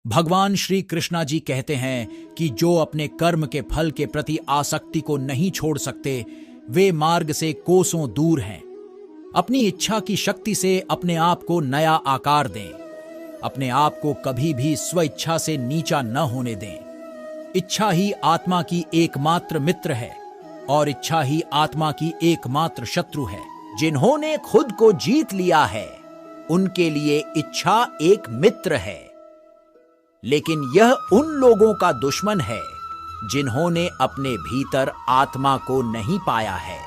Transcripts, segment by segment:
भगवान श्री कृष्णा जी कहते हैं कि जो अपने कर्म के फल के प्रति आसक्ति को नहीं छोड़ सकते, वे मार्ग से कोसों दूर हैं। अपनी इच्छा की शक्ति से अपने आप को नया आकार दें। अपने आप को कभी भी स्वेच्छा से नीचा न होने दें। इच्छा ही आत्मा की एकमात्र मित्र है और इच्छा ही आत्मा की एकमात्र शत्रु है। जिन्होंने खुद को जीत लिया है, उनके लिए इच्छा एक मित्र है, लेकिन यह उन लोगों का दुश्मन है जिन्होंने अपने भीतर आत्मा को नहीं पाया है।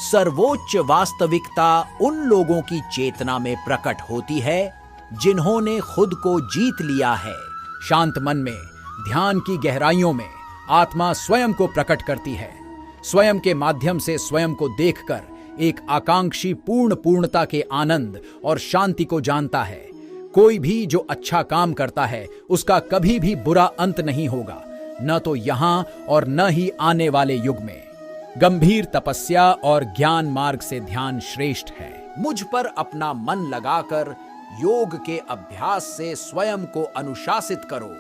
सर्वोच्च वास्तविकता उन लोगों की चेतना में प्रकट होती है जिन्होंने खुद को जीत लिया है। शांत मन में, ध्यान की गहराइयों में आत्मा स्वयं को प्रकट करती है। स्वयं के माध्यम से स्वयं को देखकर एक आकांक्षी पूर्णता के आनंद और शांति को जानता है। कोई भी जो अच्छा काम करता है, उसका कभी भी बुरा अंत नहीं होगा, न तो यहां और न ही आने वाले युग में। गंभीर तपस्या और ज्ञान मार्ग से ध्यान श्रेष्ठ है। मुझ पर अपना मन लगाकर योग के अभ्यास से स्वयं को अनुशासित करो।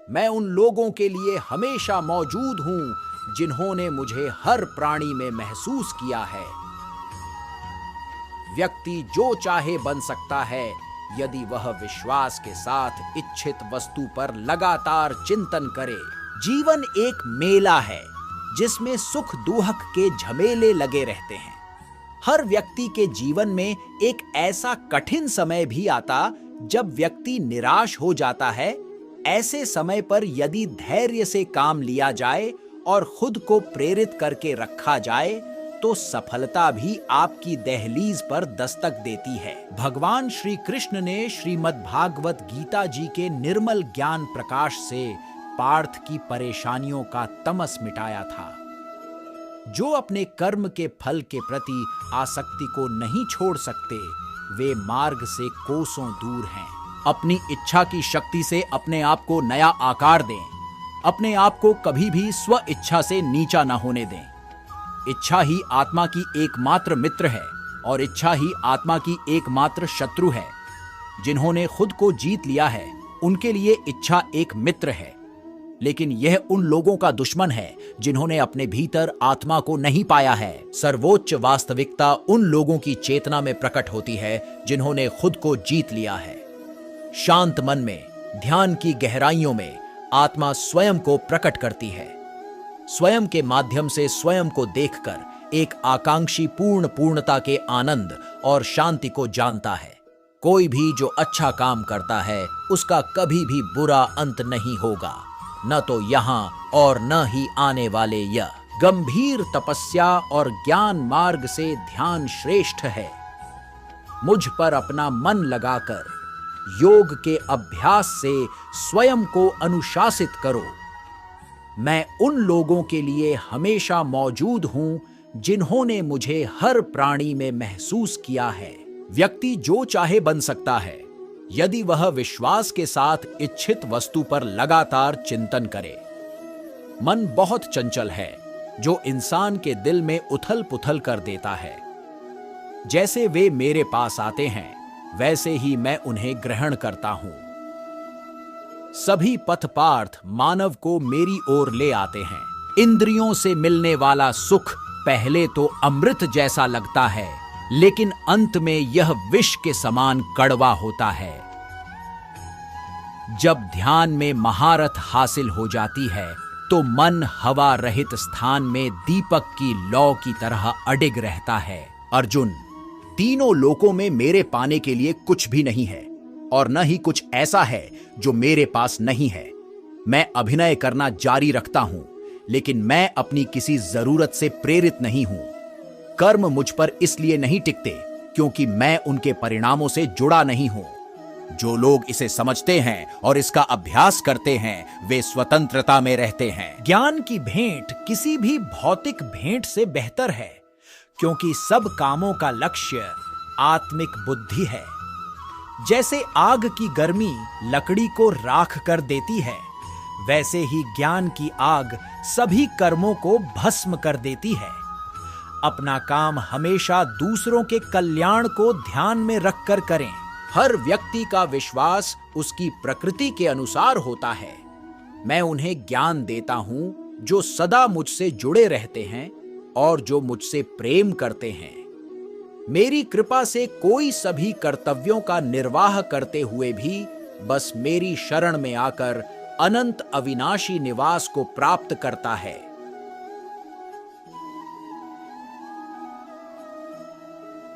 मैं उन लोगों के लिए हमेशा मौजूद हूं जिन्होंने मुझे हर प्राणी में महसूस किया है। व्यक्ति जो चाहे बन सकता है यदि वह विश्वास के साथ इच्छित वस्तु पर लगातार चिंतन करे। जीवन एक मेला है जिसमें सुख दुख के झमेले लगे रहते हैं। हर व्यक्ति के जीवन में एक ऐसा कठिन समय भी आता जब व्यक्ति निराश हो जाता है। ऐसे समय पर यदि धैर्य से काम लिया जाए और खुद को प्रेरित करके रखा जाए तो सफलता भी आपकी दहलीज पर दस्तक देती है। भगवान श्री कृष्ण ने श्रीमद् भागवत गीता जी के निर्मल ज्ञान प्रकाश से पार्थ की परेशानियों का तमस मिटाया था। जो अपने कर्म के फल के प्रति आसक्ति को नहीं छोड़ सकते, वे मार्ग से कोसों दूर हैं। अपनी इच्छा की शक्ति से अपने आप को नया आकार दें। अपने आप को कभी भी स्व इच्छा से नीचा न होने दें। इच्छा ही आत्मा की एकमात्र मित्र है और इच्छा ही आत्मा की एकमात्र शत्रु है। जिन्होंने खुद को जीत लिया है, उनके लिए इच्छा एक मित्र है, लेकिन यह उन लोगों का दुश्मन है जिन्होंने अपने भीतर आत्मा को नहीं पाया है। सर्वोच्च वास्तविकता उन लोगों की चेतना में प्रकट होती है जिन्होंने खुद को जीत लिया है। शांत मन में, ध्यान की गहराइयों में आत्मा स्वयं को प्रकट करती है। स्वयं के माध्यम से स्वयं को देखकर एक आकांक्षी पूर्णता के आनंद और शांति को जानता है। कोई भी जो अच्छा काम करता है, उसका कभी भी बुरा अंत नहीं होगा, न तो यहां और न ही आने वाले यह। गंभीर तपस्या और ज्ञान मार्ग से ध्यान श्रेष्ठ है। मुझ पर अपना मन लगाकर योग के अभ्यास से स्वयं को अनुशासित करो। मैं उन लोगों के लिए हमेशा मौजूद हूं जिन्होंने मुझे हर प्राणी में महसूस किया है। व्यक्ति जो चाहे बन सकता है यदि वह विश्वास के साथ इच्छित वस्तु पर लगातार चिंतन करे। मन बहुत चंचल है जो इंसान के दिल में उथल पुथल कर देता है। जैसे वे मेरे पास आते हैं, वैसे ही मैं उन्हें ग्रहण करता हूं। सभी पथ पार्थ मानव को मेरी ओर ले आते हैं। इंद्रियों से मिलने वाला सुख पहले तो अमृत जैसा लगता है, लेकिन अंत में यह विष के समान कड़वा होता है। जब ध्यान में महारत हासिल हो जाती है तो मन हवा रहित स्थान में दीपक की लौ की तरह अडिग रहता है। अर्जुन, तीनों लोकों में मेरे पाने के लिए कुछ भी नहीं है और न ही कुछ ऐसा है जो मेरे पास नहीं है। मैं अभिनय करना जारी रखता हूं, लेकिन मैं अपनी किसी जरूरत से प्रेरित नहीं हूं। कर्म मुझ पर इसलिए नहीं टिकते क्योंकि मैं उनके परिणामों से जुड़ा नहीं हूं। जो लोग इसे समझते हैं और इसका अभ्यास करते हैं, वे स्वतंत्रता में रहते हैं। ज्ञान की भेंट किसी भी भौतिक भेंट से बेहतर है, क्योंकि सब कामों का लक्ष्य आत्मिक बुद्धि है। जैसे आग की गर्मी लकड़ी को राख कर देती है, वैसे ही ज्ञान की आग सभी कर्मों को भस्म कर देती है। अपना काम हमेशा दूसरों के कल्याण को ध्यान में रखकर करें। हर व्यक्ति का विश्वास उसकी प्रकृति के अनुसार होता है। मैं उन्हें ज्ञान देता हूं जो सदा मुझसे जुड़े रहते हैं और जो मुझसे प्रेम करते हैं। मेरी कृपा से कोई सभी कर्तव्यों का निर्वाह करते हुए भी बस मेरी शरण में आकर अनंत अविनाशी निवास को प्राप्त करता है।